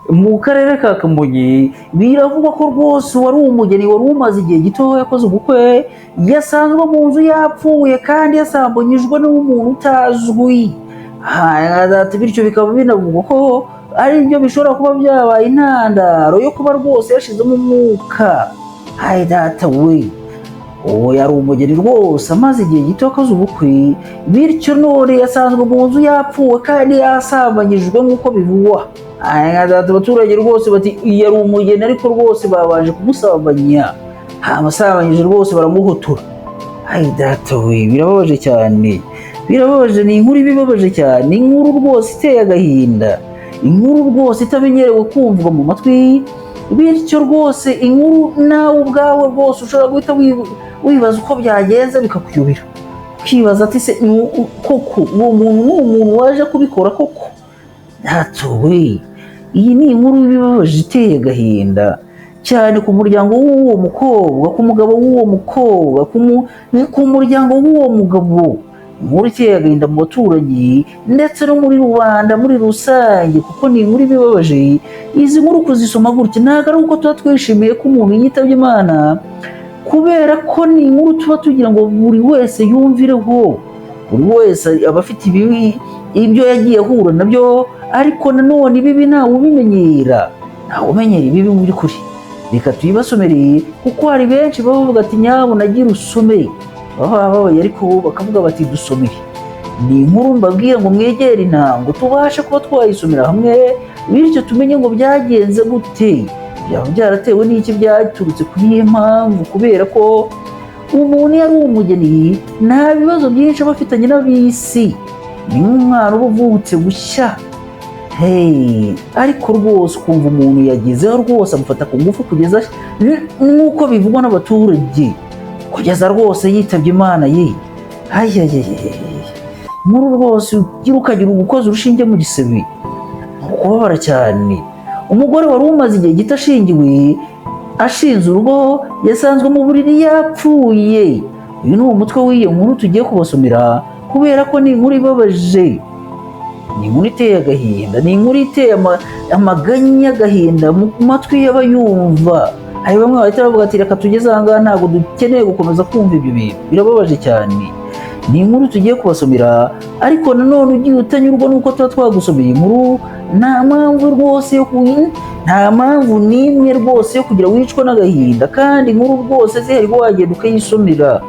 mu karere ka Kamonyi biravugwa ko rwose wari umugeni wari umaze igihe gito yakoze ubukwe yasanzwe mu nzu yapfuye kandi yasambanyijwe n'umuntu utazwi. Bityo bikaba binavugwa ko ari byo bishobora kuba byabaye intandaro yo kuba rwose yashizemo umwuka. Hayi data we, uwo yari umugeni rwose amaze igihe gito akoze ubukwe, bityo none yasanzwe mu nzu yapfuwe kandi yasambanyijwe nk'uko bivugwa. Abaturage rwose bati yari umugeni ariko rwose babanje kumusambanya, amusambanyije rwose baramuhotora. Hayi data we, birababaje cyane, birababaje. Ni inkuru ibibabaje cyane, inkuru rwose iteye agahinda, inkuru rwose itamenyerewe kumvwa mu matwi. Bityo rwose inkuru nawe ubwawe rwose ushobora guhita wibaza uko byagenze bikakuyobera, ukibaza ati se koko uwo muntu ni umuntu waje kubikora koko? Datuwe, iyi ni inkuru ibibabaje iteye agahinda cyane ku muryango w'uwo mukobwa, ku mugabo w'uwo mukobwa, ku muryango w'uwo mugabo. Inkuru iteye agahinda mu baturanyi ndetse no muri rubanda muri rusange, kuko ni inkuru ibibabaje. Izi nkuru kuzisoma gutya ntabwo ari uko tuba twishimiye ko umuntu yitabye Imana, kubera ko ni inkuru tuba tugira ngo buri wese yumvireho, buri wese aba afite ibibi ibyo yagiye ahura nabyo, ariko nanone ibibi ntawe ubimenyera, ntawe umenyera ibibi mu by'ukuri. Reka tuyibasomere kuko hari benshi baba bavuga ati nyabuna gira usome, baba babaye ariko bakavuga bati dusomere. Ni inkuru mbabwira ngo mwegere intango tubashe kuba twayisomera hamwe, bityo tumenye ngo byagenze gute, byaba byaratewe n'iki, byaturutse kuri iyi mpamvu. Kubera ko umuntu yari umugeni nta bibazo byinshi aba afitanye n'ab'isi, ni nk'umwana uba uvutse gushya. Ariko rwose ukumva umuntu yagezeho rwose amufata ku ngufu kugeza nk'uko bivugwa n'abaturage, kugeza rwose yitabye Imana ye. Inkuru rwose ugira ukagira ugukoza urushinge mu gisebe, kubabara cyane. Umugore wari umaze igihe gito ashingiwe, ashinze urugo, yasanzwe mu buriri yapfuye. Uyu ni umutwe w'iyo nkuru tugiye kubasomera, kubera ko ni inkuru ibabaje, ni inkuru iteye agahinda, ni inkuru iteye amaganya agahinda mu matwi y'abayumva. Hari bamwe bahita bavuga ati reka tugeze aha ngaha, ntabwo dukeneye gukomeza kumva ibyo bintu, birababaje cyane. Ni inkuru tugiye kubasomera, ariko nanone ugiye utanyurwa n'uko tuba twagusomera inkuru, nta mpamvu rwose nta mpamvu n'imwe rwose yo kugira wicwa n'agahinda, kandi inkuru rwose zihari wagenda ukayisomera.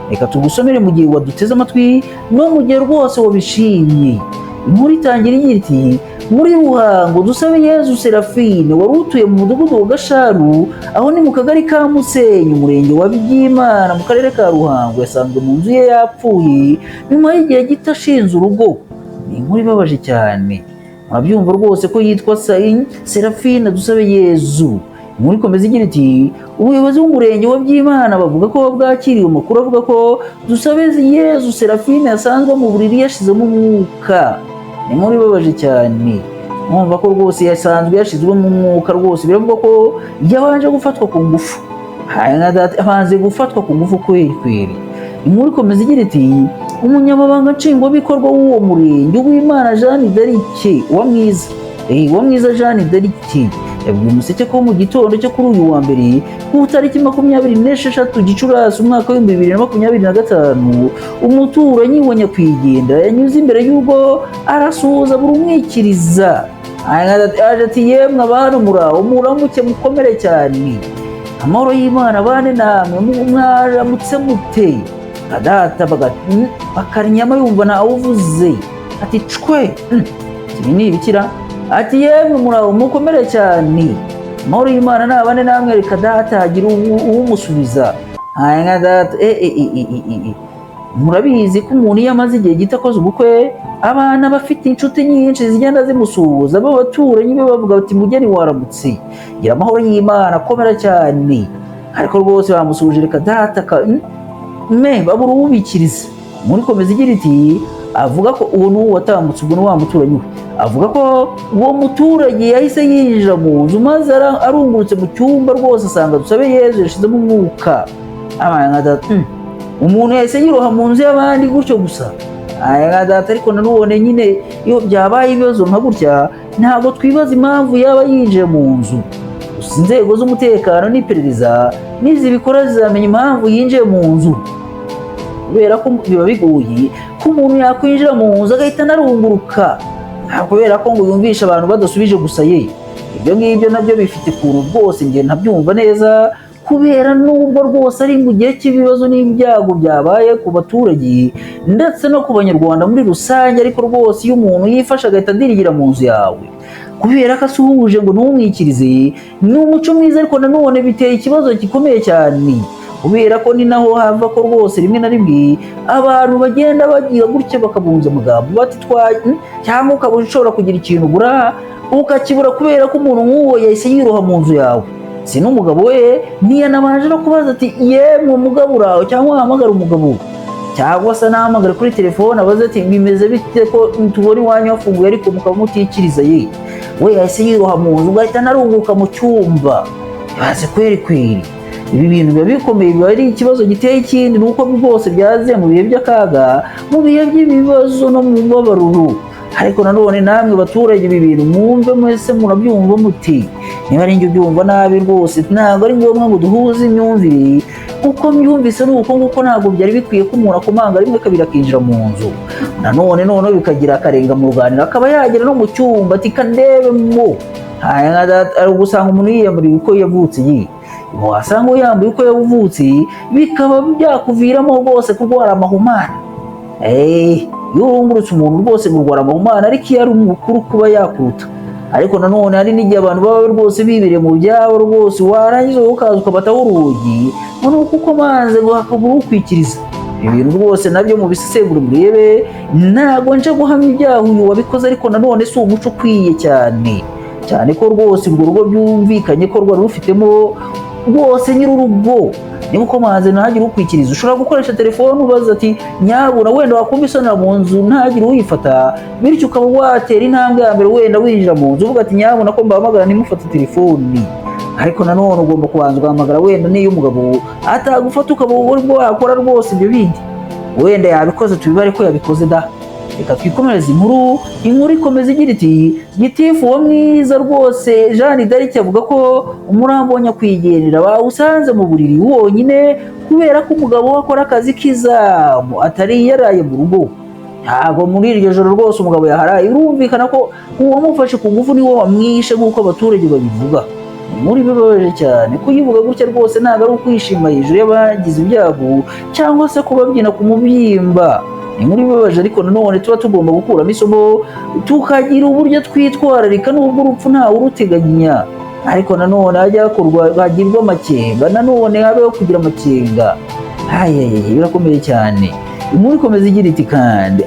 Reka tugusomere mu gihe waduteze amatwi no mu gihe rwose wabishimye. Inkuru itangira igira iti: muri Ruhango Dusabeyezu Serafine wari utuye mu mudugudu wa Gasharu, aho ni mu kagari ka Musenyi, umurenge wa Byimana, mu karere ka Ruhango, yasanzwe mu nzu ye yapfuye nyuma y'igihe gito ashinze urugo. Ni inkuru ibabaje cyane, murabyumva rwose ko yitwa Serafine Dusabeyezu. Inkuru ikomeza igira iti: ubuyobozi bw'umurenge wa Byimana bavuga ko bwakiriye amakuru avuga ko Dusabeyezu Serafine yasanzwe mu buriri yashizemo umwuka. Ni inkuru ibabaje cyane, mwumva ko rwose yasanzwe yashizwemo umwuka rwose. Biravuga ko yabanje gufatwa ku ngufu, abanze gufatwa ku ngufu kweri. Inkuru ikomeza igira iti: umunyamabanga nshingwabikorwa w'uwo murenge Uwimana Jeanne d'Arc Uwamwiza Jeanne d'Arc yabwiye Umuseke ko mu gitondo cyo kuri uyu wa mbere ku tariki 26 Gicurasi umwaka w'2025 umuturanyi wa nyakwigendera yanyuze imbere y'urugo arasuhuza buri umwikiriza. Aje ati yemwe abantu muramuke mukomere cyane, amahoro y'Imana bane namwe, mwaramutse mute? Adata bakarinyama yumva ntawuvuze ati cwe ibi ni ibikira, ati yemwe mukomere cyane, amahoro y'Imana nabane namwe. Reka data hagira uwumusubiza. Data murabizi ko umuntu iyo amaze igihe gito akoze ubukwe, abana bafite inshuti nyinshi zigenda zimusuhuza, b'abaturanyi be bavuga bati mugeni waramutse, gira amahoro y'Imana, komera cyane. Ariko rwose bamusuhuje, reka data babura uwubikiriza. Inkuru ikomeza igira iti: avuga ko uwo n'uwo watambutse, ubwo wa muturanyi we, avuga ko uwo muturage yahise yinjira mu nzu, maze arungurutse mu cyumba rwose asanga Dusabeyezu yashizemo umwuka. Umuntu yahise yiroha mu nzu y'abandi gutyo gusa, aya data ariko nanone nyine iyo byabaye ibibazo nka gutya ntabwo twibaza impamvu yaba yinjiye mu nzu. Gusa inzego z'umutekano n'iperereza nizibikora zizamenya impamvu yinjiye mu nzu, kubera ko biba bigoye ko umuntu yakwinjira mu nzu agahita anarunguruka, kubera ko ngo yumvishe abantu badasubije gusa ye. Ibyo ngibyo nabyo bifite ukuntu rwose njye ntabyumva neza, kubera nubwo rwose ari mu gihe cy'ibibazo n'ibyago byabaye ku baturage ndetse no ku banyarwanda muri rusange, ariko rwose iyo umuntu yifashe agahita adirigira mu nzu yawe kubera ko asuhuje ngo ntumwikirize, ni umuco mwiza ariko nanone biteye ikibazo gikomeye cyane, kubera ko ni naho hava ko rwose rimwe na rimwe abantu bagenda bagira gutya bakabunza amagambo bati cyangwa ukaba ushobora kugira ikintu ubura ukakibura kubera ko umuntu nk'uwo yahise yiroha mu nzu yawe. Si n'umugabo we ntiyanabanje no kubaza ati yemwe umugabo uraho, cyangwa wahamagara umugabo, cyangwa se anahamagara kuri telefone abaza ati bimeze bite ko tubona iwanyu hafunguye ariko mukaba mutikiriza ye. We yahise yiroha mu nzu ugahita anarunguka mu cyumba. Baze kweri ibi bintu biba bikomeye, biba ari ikibazo giteye ikindi nuko rwose byaze mu bihe by'akaga, mu bihe by'ibibazo no mu mubabaro. Ariko nanone namwe baturage ibi bintu mwumve mwese murabyumva muti, niba ari njye ubyumva nabi rwose ntabwo ari ngombwa ngo duhuze imyumvire, uko mbyumvise ni uko nguko ntabwo byari bikwiye ko umuntu akomanga rimwe kabiri akinjira mu nzu, nanone noneho bikagira akarenga mu ruganiro akaba yagera no mu cyumba ati kandebemo. Ari ugusanga umuntu yiyamburiye uko yavutse wasanga yambaye uko yavutse bikaba byakuviramo rwose kurwara amahumane. Iyo urungurutse umuntu rwose kurwara amahumane, ariko iyo ari umukuru kuba yakuruta. Ariko nanone hari n'igihe abantu baba rwose bibereye mu byabo rwose, warangiza ukaza ukabataho urugi nuko uko maze ngo hakagura ukwikiriza. Ibintu rwose nabyo mu bisesengura murebe, ntabwo nje guhamya ibyaha uyu wabikoze, ariko nanone si umuco ukwiye cyane ko rwose urwo rugo byumvikanye ko rwari rufitemo rwose nyir'urugo niba ukomanze ntagire ukwikiriza. Ushobora gukoresha telefone ubaza ati nyabura wenda wakumva isonera mu nzu ntagire uyifata, bityo ukaba watera intambwe ya mbere wenda winjira mu nzu uvuga ati nyabuna ko mbahamagara ntimufate telefoni. Ariko nanone ugomba kubanza ugahamagara wenda n'iyo umugabo atagufata ukaba urimo wakora rwose ibyo bindi, wenda yabikoze tubibare ko yabikoze da. Reka twikomereze inkuru ikomeza igira iti gitifu uwo mwiza rwose Jeanne d'Arc avuga ko umurambo wa nyakwigendera bawusanze mu buriri wonyine kubera ko umugabo we akora akazi k'izamu atari yaraye mu rugo. Ntabwo muri iryo joro rwose umugabo yaharaye, urumvikana ko uwamufashe ku ngufu niwo wamwishe nk'uko abaturage babivuga. Muri bibabaje cyane kuyivuga gutya rwose ntabwo ari ukwishima hejuru y'abagize ibyago cyangwa se kubabyina ku mubyimba. Inkuru ibabaje ariko nanone tuba tugomba gukuramo isomo tukagira uburyo twitwararika n'ubwo urupfu ntawe uruteganya, ariko nanone hajya hagirwa amakenga, nanone habeho kugira amakenga. Birakomeye cyane. Inkuru ikomeza igira iti kandi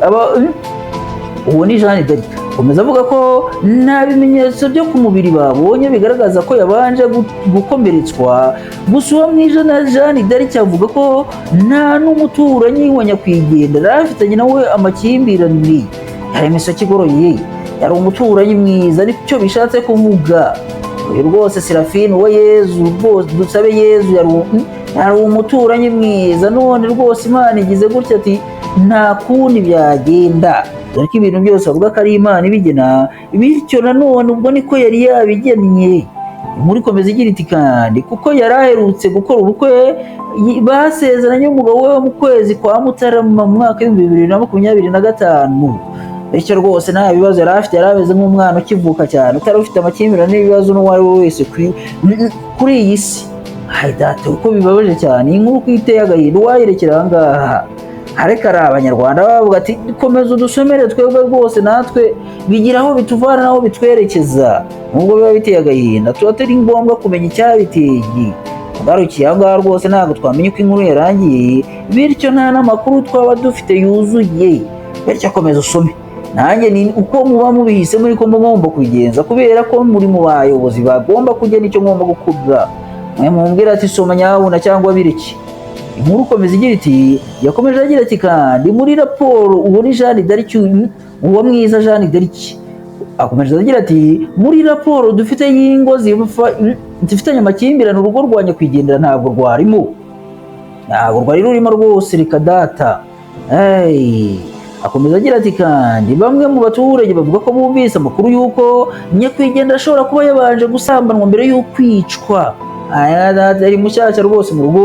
uwo ni Jeanne d'Arc komeza avuga ko nta bimenyetso byo ku mubiri babonye bigaragaza ko yabanje gukomeretswa. Gusa uwo mwijana Jeanne d'Arc avuga ko nta n'umuturanyi wa nyakwigendera afitanye nawe amakimbirane, yari imiseke igoroye, yari umuturanyi mwiza nicyo bishatse kuvuga. Uyu rwose Serafine uwo Yezu rwose dusabe Yezu yari umuturanyi mwiza, none rwose Imana igize gutya ati nta kundi byagenda, dore ko ibintu byose bavuga ko ari Imana ibigena, bityo nanone ubwo niko yari yabigennye. Inkuru ikomeza igira iti kandi kuko yari aherutse gukora ubukwe basezeranye umugabo we mu kwezi kwa Mutarama mu mwaka w'2025, bityo rwose nta bibazo yari afite, yari ameze nk'umwana ukivuka cyane utari ufite amakimbirane n'ibibazo n'uwo ari we wese kuri iyi si. Data uko bibabaje cyane, inkuru ko iteye agahinda uwayerekera aha ngaha. Ariko ari abanyarwanda bavuga ati komeza udusomere twebwe rwose natwe bigira aho bituvana n'aho bitwerekeza, nubwo biba biteye agahinda tuba turi ngombwa kumenya icyabiteye. Ngarukiye aho ngaho rwose ntabwo twamenya uko inkuru yarangiye, bityo nta n'amakuru twaba dufite yuzuye, bityo komeza usome. Nanjye ni uko muba mubihise muri ko mugomba kubigenza, kubera ko muri mu bayobozi bagomba kugena icyo ngomba gukora. Mwe mumbwira ati soma nyabuna cyangwa bireke. Inkuru ikomeza igira iti yakomeje agira ati kandi muri raporo uwo ni Jeanne d'Arc uwo mwiza Jeanne d'Arc akomeje agira ati muri raporo dufite y'ingo zifitanye amakimbirane urugo rwa nyakwigendera ntabwo rwarimo, ntabwo rwari rurimo rwose, reka data. Akomeza agira ati kandi bamwe mu baturage bavuga ko bumvise amakuru y'uko nyakwigendera ashobora kuba yabanje gusambanwa mbere y'ukwicwa. Ari mushyashya rwose mu rugo,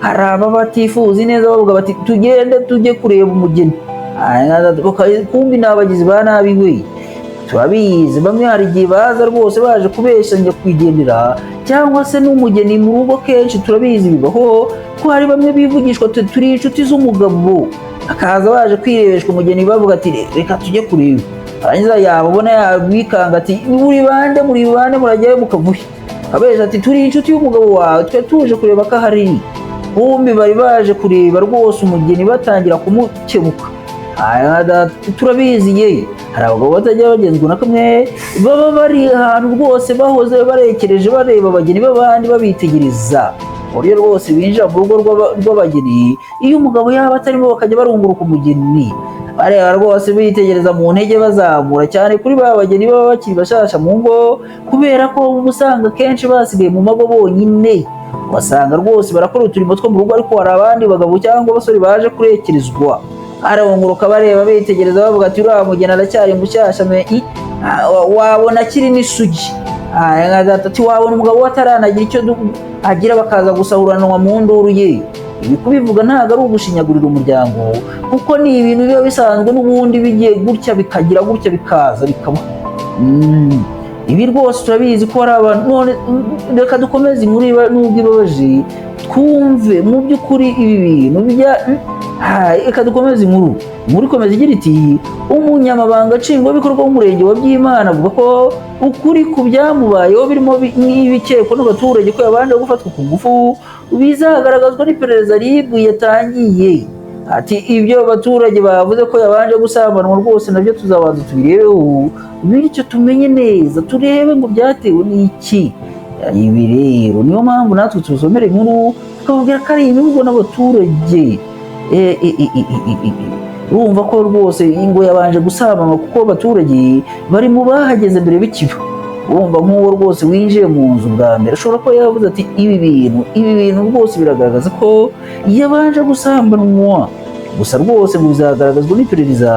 hari aba batifuza neza bavuga bati tugende tujye kureba umugeni, kumbi ni abagizi ba nabi we. Turabizi bamwe hari igihe baza rwose baje kubeshya nyakwigendera cyangwa se n'umugeni mu rugo, kenshi turabizi bibaho ko hari bamwe bivugishwa turi inshuti z'umugabo, akaza baje kwirebeshwa umugeni bavuga ati reka tujye kureba, arangiza yababona yabikanga ati muri bande murajyayo mukavuye, abeshya ati turi inshuti y'umugabo wawe twe tuje kureba ko ahari. Bombi bari baje kureba rwose umugeni batangira kumukebuka. Turabizi ye, hari abagabo batajya bagenzwa na kamwe, baba bari ahantu rwose bahoze barekereje bareba abageni b'abandi babitegereza, uburyo rwose binjira mu rugo rw'abageni iyo umugabo yaba atarimo bakajya barunguruka umugeni, bareba rwose bitegereza mu ntege bazamura cyane kuri ba bageni baba bakiri bashasha mu ngo, kubera ko uba usanga kenshi basigaye mu mago bonyine, basanga rwose barakora uturimo two mu rugo, ariko hari abandi bagabo cyangwa abasore baje kurekerezwa, arabunguruka bareba bitegereza bavuga ati uriya mugeni aracyari mushyashya, wabona akiri n'isugi, ati wabona umugabo ataranagira icyo agira bakaza gusahuranwa mu nduru ye. Ibi kubivuga ntabwo ari ugushinyagurira umuryango, kuko ni ibintu biba bisanzwe n'ubundi bigiye gutya bikagira gutya bikaza bikaba. Ibi rwose turabizi ko hari abantu. None reka dukomeze inkuru nubwo ibabaje, twumve mu by'ukuri ibi bintu reka dukomeze inkuru ikomeza igira iti umunyamabanga nshingwabikorwa w'umurenge wa Byimana avuga ko ukuri ku byamubayeho birimo n'ibikekwa n'abaturage ko yabanje gufatwa ku ngufu bizagaragazwa n'iperereza RIB yatangiye. Ati ibyo abaturage bavuze ko yabanje gusambanwa rwose nabyo tuzabanza tubirebeho, bityo tumenye neza turebe ngo byatewe n'iki. Ibi rero niyo mpamvu natwe tuzomera inkuru tukababwira ko ari ibivugwa n'abaturage. Urumva ko rwose ingo yabanje gusambanwa kuko abaturage bari mu bahageze mbere b'ikiba. Urumva nk'uwo rwose winjiye mu nzu bwa mbere ashobora kuba yavuze ati ibi bintu rwose biragaragaza ko yabanje gusambanwa, gusa rwose ngo bizagaragazwa n'iperereza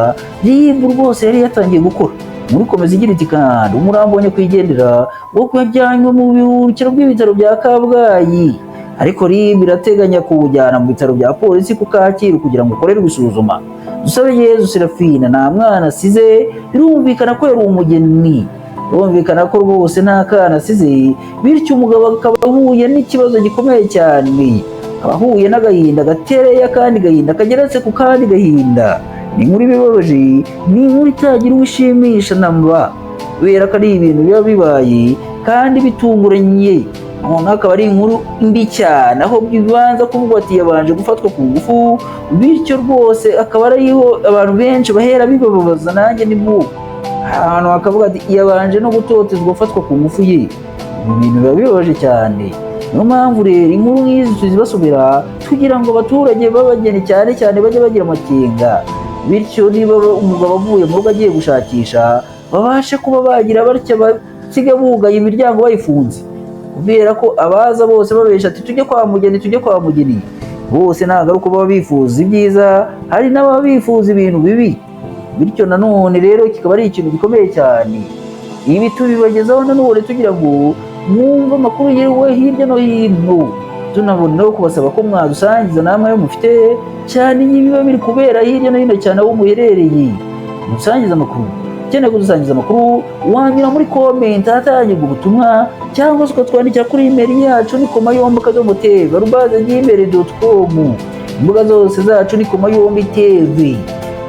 RIB rwose yari yatangiye gukora. Muri komeza igira iti kandi umurambo wa nyakwigendera wo yajyanywe mu buruhukiro bw'ibitaro bya Kabgayi, ariko RIB irateganya kuwujyana mu bitaro bya polisi ku Kacyiru kugira ngo ukorerwe isuzuma. Dusabeyezu Serafina nta mwana asize, birumvikana ko yari umugeni, birumvikana ko rwose nta kana asize, bityo umugabo akaba ahuye n'ikibazo gikomeye cyane, akaba ahuye n'agahinda gatereye akandi gahinda kageretse ku kandi gahinda. Ni inkuru ibibabaje, ni inkuru itagira uwishimisha namba, kubera ko ari ibintu biba bibaye kandi bitunguranye. Akaba ari inkuru mbi cyane, aho bibanza kuvuga ati yabanje gufatwa ku ngufu, bityo rwose akaba ariho abantu benshi bahera bibabaza. Nanjye ni mu ahantu bakavuga ati yabanje no gutotezwa gufatwa ku ngufu ye. Ibi bintu biba bibabaje cyane. Niyo mpamvu rero inkuru nk'izi tuzibasubira kugira ngo abaturage b'abageni cyane cyane bajye bagira amakenga, bityo niba umugabo avuye mu rugo agiye gushakisha babashe kuba bagira batya basiga bugaye imiryango bayifunze, kubera ko abaza bose babesha ati tujye kwa mugeni bose ntabwo ari uko baba bifuza ibyiza, hari n'ababa bifuza ibintu bibi. Bityo nanone rero kikaba ari ikintu gikomeye cyane. Ibi tubibagezaho nanone tugira ngo mwumve amakuru yewe hirya no hino, tunabona kubasaba ko mwadusangiza namwe ayo mufite cyane ibiba biri kubera hirya no hino cyane aho muherereye. Musangiza amakuru, ukeneye kudusangiza amakuru wanyura muri comment ahatangirwa ubutumwa cyangwa se ukatwandikira kuri email yacu ni komayombi@gmail.com. Imbuga zose zacu ni Komayombi TV.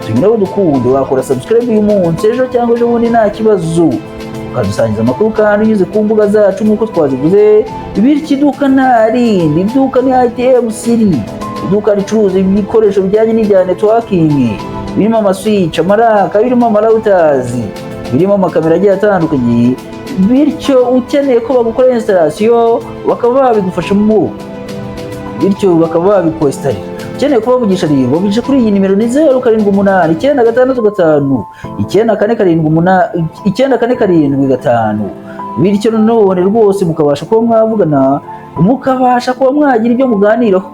Tunyuraho dukunde, wakora subscribe uyu munsi, ejo cyangwa ejo bundi nta kibazo, ukadusangiza amakuru kandi unyuze ku mbuga zacu nk'uko twazivuze. Bityo iduka nta rindi, iduka ni ITM City, iduka ricuruza ibikoresho bijyanye n'ibya networking, birimo amaswitch, amaraka, birimo amarouters, birimo amakamera agiye atandukanye. Bityo ukeneye ko bagukora installation bakaba babigufashamo, bityo bakaba babikostarira. Ukeneye ko bavugisha rero bavugisha kuri iyi nimero ni 0789 965 9475. Bityo none rwose mukabasha kuba mwavugana, mukabasha kuba mwagira ibyo muganiraho.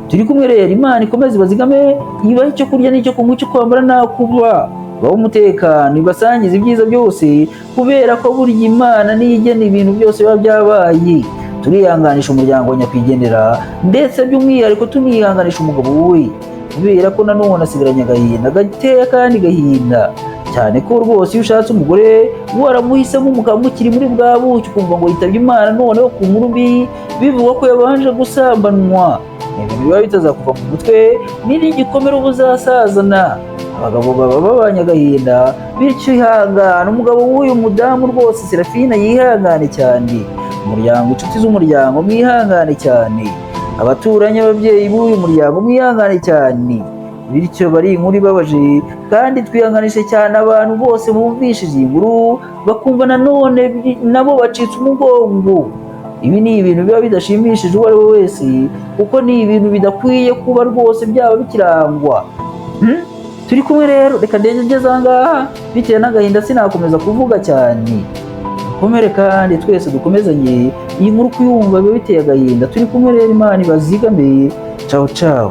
turi kumwe rero, Imana ikomeze ibazigame, ibahe icyo kurya n'icyo kunywa, icyo kwambara nta kuba, baho umutekano, ibasangiza ibyiza byose, kubera ko burya Imana niyo igena ibintu byose biba byabaye. Turihanganisha umuryango wa nyakwigendera, ndetse by'umwihariko tunihanganisha umugabo we, kubera ko nanone asigaranye agahinda gateye kandi gahinda cyane, ko rwose iyo ushatse umugore waramuhisemo mukaba mukiri muri bwa buki, ukumva ngo yitabye Imana noneho ku nkuru mbi bivugwa ko yabanje gusambanwa, ibintu biba bitazakuva mu mutwe, n'igikomere uba uzasazana. Abagabo baba babanye agahinda, bityo ihangane umugabo w'uyu mudamu rwose Serafina, yihangane cyane. Umuryango, inshuti z'umuryango mwihangane cyane, abaturanyi, ababyeyi b'uyu muryango mwihangane cyane. Bityo bari inkuru ibabaje, kandi twihanganishe cyane abantu bose bumvishije iyi nkuru bakumva nanone nabo bacitse umugongo. Ibi ni ibintu biba bidashimishije uwo ari we wese, kuko ni ibintu bidakwiye kuba rwose byaba bikirangwa. Turi kumwe rero, reka ngeze aha ngaha, bitewe n'agahinda sinakomeza kuvuga cyane. Dukomere kandi twese dukomezanye, iyi nkuru kuyumva biba biteye agahinda. Turi kumwe rero, Imana ibazigame. Ciao ciao.